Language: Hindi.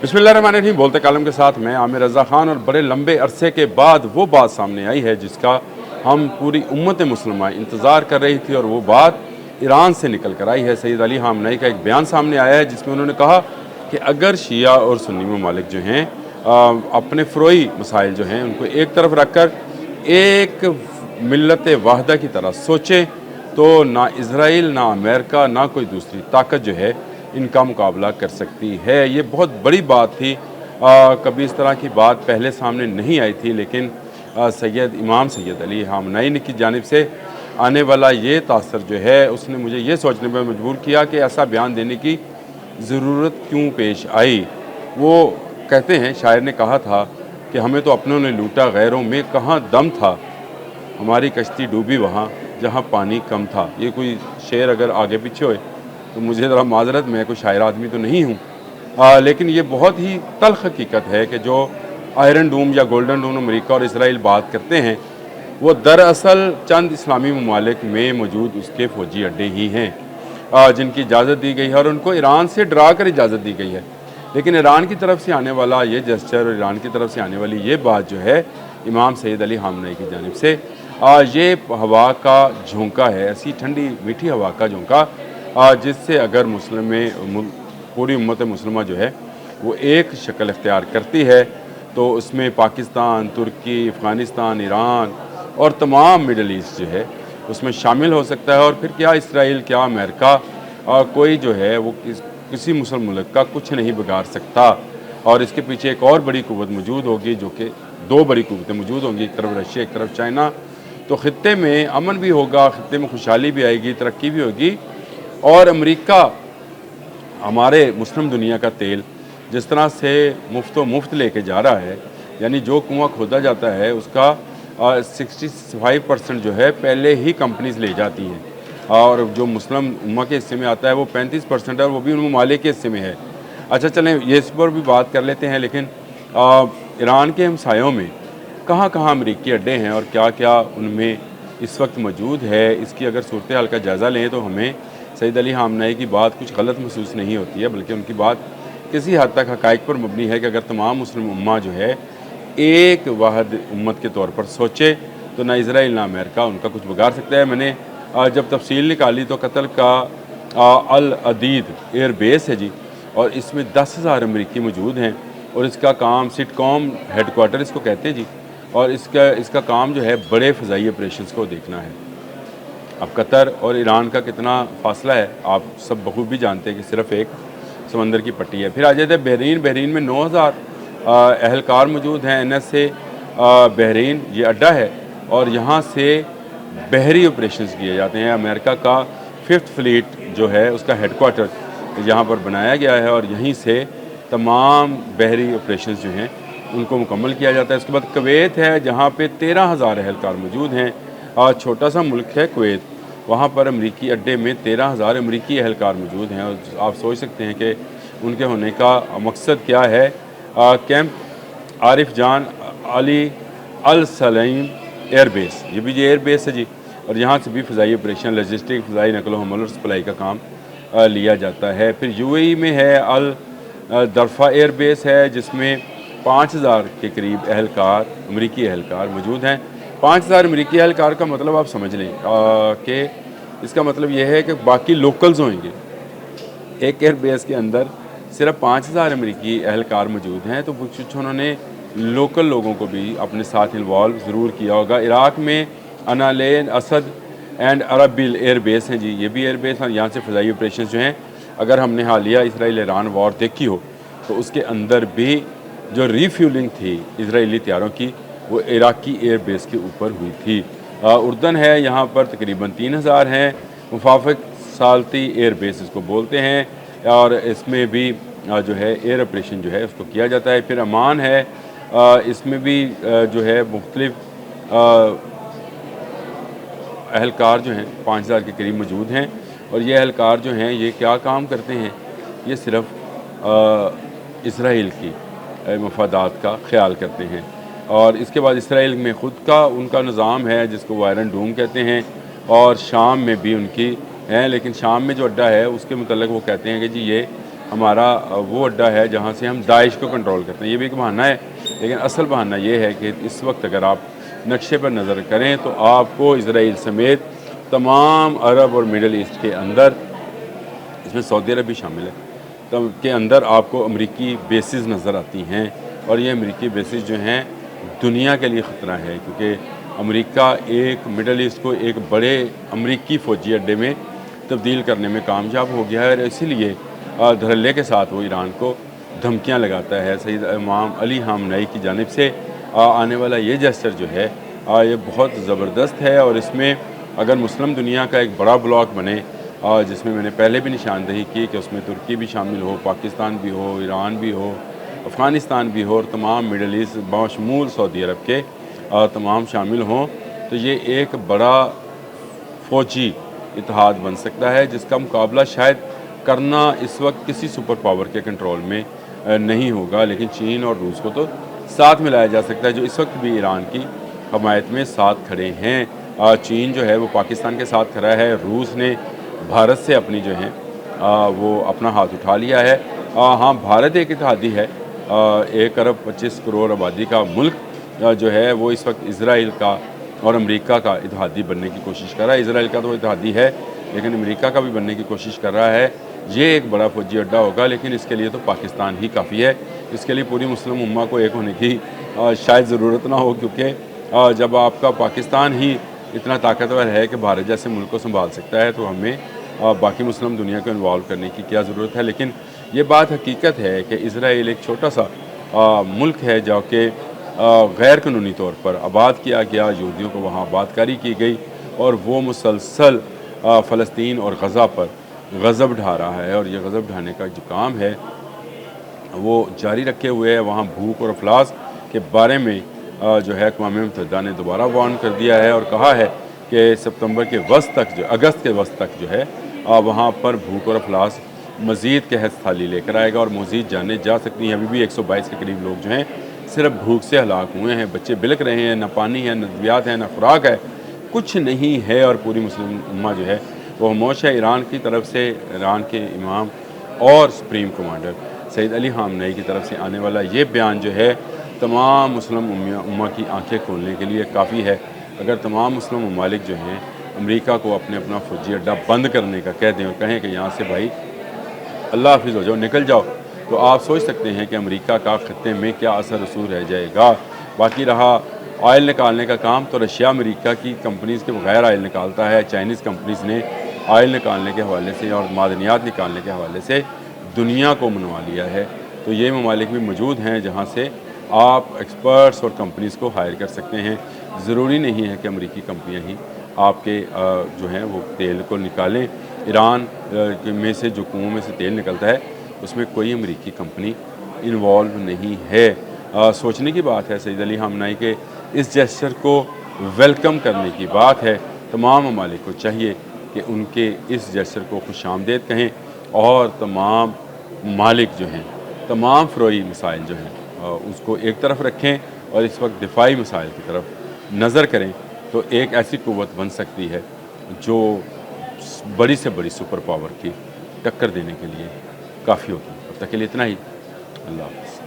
बिस्मिल्लाहिर्रहमानिर्रहीम। बोलते कालम के साथ मैं आमिर रज़ा ख़ान। और बड़े लंबे अरसे के बाद वो बात सामने आई है जिसका हम पूरी उम्मत मुसलमान इंतज़ार कर रही थी, और वो बात ईरान से निकल कर आई है। सैयद अली ख़ामनेई का एक बयान सामने आया है जिसमें उन्होंने कहा कि अगर शिया और सुन्नी ममालिक जो हैं अपने फ़रोई मसाइल जो हैं उनको एक तरफ रख कर एक मिल्लत वाहिदा की तरह सोचें तो ना इसराइल, ना अमेरिका, ना कोई दूसरी ताकत जो है इनका मुकाबला कर सकती है। ये बहुत बड़ी बात थी। कभी इस तरह की बात पहले सामने नहीं आई थी, लेकिन इमाम सैयद अली ख़ामनेई की जानिब से आने वाला ये तासर जो है उसने मुझे ये सोचने पर मजबूर किया कि ऐसा बयान देने की ज़रूरत क्यों पेश आई। वो कहते हैं, शायर ने कहा था कि हमें तो अपनों ने लूटा, गैरों में कहाँ दम था, हमारी कश्ती डूबी वहाँ जहाँ पानी कम था। ये कोई शेर अगर आगे पीछे होए तो मुझे ज़रा माजरत, मैं कोई शायर आदमी तो नहीं हूँ, लेकिन ये बहुत ही तल्ख़ हकीकत है कि जो आयरन डूम या गोल्डन डूम अमेरिका और इसराइल बात करते हैं वो दरअसल चंद इस्लामी ममालिक में मौजूद उसके फ़ौजी अड्डे ही हैं जिनकी इजाज़त दी गई है, और उनको ईरान से डरा कर इजाज़त दी गई है। लेकिन ईरान की तरफ से आने वाला ये जेस्चर और ईरान की तरफ से आने वाली ये बात जो है इमाम सैयद अली ख़ामनेई की जानिब से, ये हवा का झोंका है, ऐसी ठंडी मीठी हवा का झोंका जिससे अगर पूरी उम्मत मुसलमान जो है वो एक शक्ल इख्तियार करती है तो उसमें पाकिस्तान, तुर्की, अफ़गानिस्तान, ईरान और तमाम मिडल ईस्ट जो है उसमें शामिल हो सकता है। और फिर क्या इसराइल, क्या अमेरिका, कोई जो है वो किसी मुस्लिम मुल्क का कुछ नहीं बिगाड़ सकता। और इसके पीछे एक और बड़ी कुव्वत मौजूद होगी, जो कि दो बड़ी कुव्वतें मौजूद होंगी, एक तरफ रशिया, एक तरफ चाइना। तो ख़ित्ते में अमन भी होगा, ख़ित्ते में खुशहाली भी आएगी, तरक्की भी होगी। और अमेरिका हमारे मुस्लिम दुनिया का तेल जिस तरह से मुफ्त लेके जा रहा है, यानी जो कुआं खोदा जाता है उसका 65% जो है पहले ही कंपनीज ले जाती हैं, और जो मुस्लिम उम्मा के हिस्से में आता है वो 35% है, और वो भी उन ममालिक के हिस्से में है। अच्छा, चलें ये इस पर भी बात कर लेते हैं। लेकिन ईरान के हमसायों में कहाँ कहाँ अमरीकी अड्डे हैं और क्या क्या उनमें इस वक्त मौजूद है, इसकी अगर सूरत हाल का जायज़ा लें तो हमें सैयद अली ख़ामनेई की बात कुछ गलत महसूस नहीं होती है, बल्कि उनकी बात किसी हद तक हक़ाइक़ पर मबनी है कि अगर तमाम मुस्लिम उम्मा जो है एक वाहिद उम्मत के तौर पर सोचे तो ना इसराइल ना अमेरिका उनका कुछ बिगाड़ सकता है। मैंने जब तफसील निकाली तो कत्ल का अल अदीद एयर बेस है जी, और इसमें 10,000 अमरीकी मौजूद हैं, और इसका काम सिटकॉम हेडकोार्टर इसको कहते हैं जी, और इसका काम जो है बड़े फ़ज़ाई ऑपरेशंस को देखना है। अब कतर और ईरान का कितना फ़ासला है आप सब बखूबी जानते हैं कि सिर्फ़ एक समंदर की पट्टी है। फिर आ जाते हैं बहरीन। बहरीन में 9,000 अहलकार मौजूद हैं। NSA बहरीन ये अड्डा है, और यहाँ से बहरी ऑपरेशंस किए जाते हैं। अमेरिका का 5th फ्लीट जो है उसका हेडकोार्टर यहाँ पर बनाया गया है, और यहीं से तमाम बहरी ऑपरेशंस जो हैं उनको मुकम्मल किया जाता है। उसके बाद कुवैत है जहाँ पे 13,000 अहलकार मौजूद हैं। छोटा सा मुल्क है कुवैत, वहाँ पर अमरीकी अड्डे में 13,000 अमरीकी अहलकार मौजूद हैं, और आप सोच सकते हैं कि उनके होने का मकसद क्या है। कैंप आरिफ जान अली अल सलीम एयरबेस, ये भी एयरबेस है जी, और यहाँ से भी फ़ज़ाई ऑपरेशन, लॉजिस्टिक, फ़ज़ाई नकलो हमल और सप्लाई का काम लिया जाता है। फिर UAE में है अल दरफा एयरबेस है जिसमें 5,000 के करीब अहलकार, अमरीकी अहलकार मौजूद हैं। 5,000 अमरीकी अहलकार का मतलब आप समझ लें कि इसका मतलब यह है कि बाकी लोकल्स होंगे। एक एयरबेस के अंदर सिर्फ 5,000 अमरीकी अहलकार मौजूद हैं, तो कुछ उन्होंने लोकल लोगों को भी अपने साथ इन्वॉल्व ज़रूर किया होगा। इराक़ में अनालेन, असद एंड अरबिल एयरबेस हैं जी, ये भी एयरबेस हैं। यहाँ से फ़ज़ाई ऑपरेशन जो हैं, अगर हमने हालिया इसराइल ईरान वॉर देखी हो तो उसके अंदर भी जो रीफ्यूलिंग थी इसराइली तैयारों की वो इराक़ी एयरबेस के ऊपर हुई थी। उर्दन है, यहाँ पर तकरीबन 3,000 हैं। मुफाफिक सालती एयरबेस इसको बोलते हैं, और इसमें भी जो है एयर ऑपरेशन जो है उसको किया जाता है। फिर अमान है, इसमें भी जो है मुख्तलिफ अहलकार जो हैं 5,000 के करीब मौजूद हैं, और ये अहलकार जो हैं ये क्या काम करते हैं, ये सिर्फ इसराइल की मफादात का ख्याल करते हैं। और इसके बाद इसराइल में ख़ुद का उनका निज़ाम है जिसको वो आयरन डूम कहते हैं, और शाम में भी उनकी हैं, लेकिन शाम में जो अड्डा है उसके मतलब वो कहते हैं कि जी ये हमारा वो अड्डा है जहाँ से हम दाइश को कंट्रोल करते हैं। ये भी एक बहाना है, लेकिन असल बहाना ये है कि इस वक्त अगर आप नक्शे पर नज़र करें तो आपको इसराइल समेत तमाम अरब और मिडल ईस्ट के अंदर, इसमें सऊदी अरब भी शामिल है, तब के अंदर आपको अमरीकी बेसिस नज़र आती हैं। और ये अमरीकी बेसिस जो हैं दुनिया के लिए ख़तरा है, क्योंकि अमेरिका एक मिडल ईस्ट को एक बड़े अमरीकी फ़ौजी अड्डे में तब्दील करने में कामयाब हो गया है, और इसीलिए धड़ल्ले के साथ वो ईरान को धमकियां लगाता है। सैयद इमाम अली ख़ामेनी की जानिब से आने वाला ये जेस्चर जो है ये बहुत ज़बरदस्त है, और इसमें अगर मुस्लिम दुनिया का एक बड़ा ब्लॉक बने, जिसमें मैंने पहले भी निशानदही की कि उसमें तुर्की भी शामिल हो, पाकिस्तान भी हो, ईरान भी हो, अफ़गानिस्तान भी हो, और तमाम मिडल ईस्ट बशमूल सऊदी अरब के तमाम शामिल हों, तो ये एक बड़ा फ़ौजी इत्तेहाद बन सकता है, जिसका मुकाबला शायद करना इस वक्त किसी सुपर पावर के कंट्रोल में नहीं होगा। लेकिन चीन और रूस को तो साथ मिलाया जा सकता है, जो इस वक्त भी ईरान की हमायत में साथ खड़े हैं। चीन जो है वो पाकिस्तान के साथ खड़ा है, रूस ने भारत से अपनी जो है वो अपना हाथ उठा लिया है। हाँ, भारत एक इत्तेहादी है, 1 अरब 25 करोड़ आबादी का मुल्क जो है वो इस वक्त इसराइल का और अमेरिका का इत्तेहादी बनने की कोशिश कर रहा है। इसराइल का तो इत्तेहादी है, लेकिन अमेरिका का भी बनने की कोशिश कर रहा है। ये एक बड़ा फौजी अड्डा होगा, लेकिन इसके लिए तो पाकिस्तान ही काफ़ी है। इसके लिए पूरी मुस्लिम उम्मा को एक होने की शायद ज़रूरत ना हो, क्योंकि जब आपका पाकिस्तान ही इतना ताकतवर है कि भारत जैसे मुल्क को संभाल सकता है, तो हमें बाकी मुस्लिम दुनिया को इन्वॉल्व करने की क्या ज़रूरत है। लेकिन ये बात हकीकत है कि इसराइल एक छोटा सा मुल्क है जो कि गैर कानूनी तौर पर आबाद किया गया, यहूदियों को वहाँ आबादकारी की गई, और वो मुसलसल फ़लस्तीन और गज़ा पर गज़ब ढा रहा है, और ये गज़ब ढाने का जो काम है वो जारी रखे हुए है। वहाँ भूख और अफलास के बारे में जो है अक़वाम मुत्तहिदा ने दोबारा वार्न कर दिया है, और कहा है कि सितंबर के वस्त तक जो अगस्त के वस्त तक जो है वहाँ पर भूख और अफलास मज़ीद कहत थाली लेकर आएगा, और मज़ीद जाने जा सकती हैं। अभी भी 122 के करीब लोग जो हैं सिर्फ भूख से हलाक हुए हैं, बच्चे बिलक रहे हैं, ना पानी है, ना अद्वियात है, ना खुराक है, कुछ नहीं है। और पूरी मुस्लिम उम्मा जो है वो खामोश है। ईरान की तरफ से, ईरान के इमाम और supreme commander Syed Ali Khamenei की तरफ से आने वाला ये बयान जो है तमाम मुस्लिम उम्मा की आंखें खोलने के लिए काफ़ी है। अगर तमाम मुस्लिम ममालिक जो हैं अमेरिका को अपना फ़ौजी अड्डा बंद करने का कह दें और कहें कि यहाँ से भाई अल्लाह हाफिज़ हो जाओ, निकल जाओ, तो आप सोच सकते हैं कि अमेरिका का ख़त्े में क्या असर रसूल रह जाएगा। बाकी रहा ऑयल निकालने का काम, तो रशिया अमेरिका की कंपनीज़ के बगैर ऑयल निकालता है। चाइनीज़ कंपनीज़ ने ऑयल निकालने के हवाले से और मादनियात निकालने के हवाले से दुनिया को मनवा लिया है। तो ये ममालिक भी मौजूद हैं जहाँ से आप एक्सपर्ट्स और कंपनीज़ को हायर कर सकते हैं। ज़रूरी नहीं है कि अमेरिकी कंपनियाँ ही आपके जो हैं वो तेल को निकालें। ईरान में से जो कुओं में से तेल निकलता है उसमें कोई अमेरिकी कंपनी इन्वॉल्व नहीं है। सोचने की बात है। सैयद अली ख़ामेनी के इस जेस्चर को वेलकम करने की बात है। तमाम ममालिक को चाहिए कि उनके इस जेस्चर को खुशामदीद कहें, और तमाम मालिक जो हैं, तमाम फ़रोई मसाइल जो हैं उसको एक तरफ रखें, और इस वक्त दिफाई मसाइल की तरफ नज़र करें, तो एक ऐसी क़ुव्वत बन सकती है जो बड़ी से बड़ी सुपर पावर की टक्कर देने के लिए काफ़ी होगी। अब तक के लिए इतना ही। अल्लाह हाफ़िज़।